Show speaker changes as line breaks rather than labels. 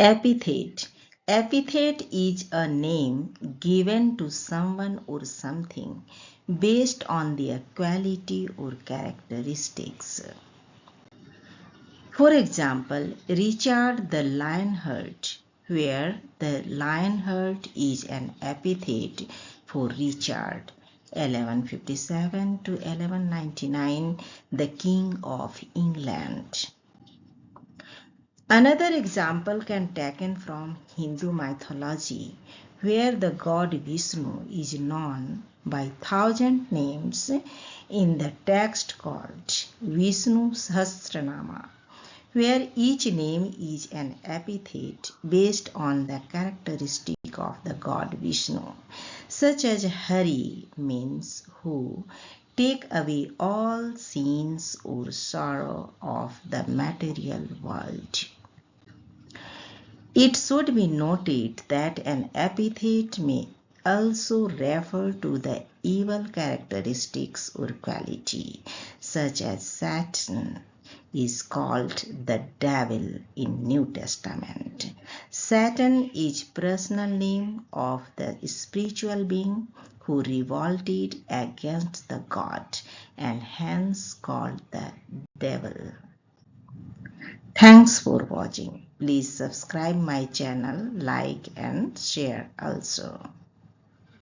Epithet. Epithet is a name given to someone or something based on their quality or characteristics. For example, Richard the Lionheart, where the Lionheart is an epithet for Richard, 1157 to 1199, the King of England. Another example can be taken from Hindu mythology, where the god Vishnu is known by 1,000 names in the text called Vishnu Sahasranama, where each name is an epithet based on the characteristic of the god Vishnu, such as Hari means who take away all sins or sorrow of the material world. It should be noted that an epithet may also refer to the evil characteristics or quality, such as Satan is called the devil in New Testament. Satan is personal name of the spiritual being who revolted against the God and hence called the devil. Thanks for watching. Please subscribe my channel, like and share also.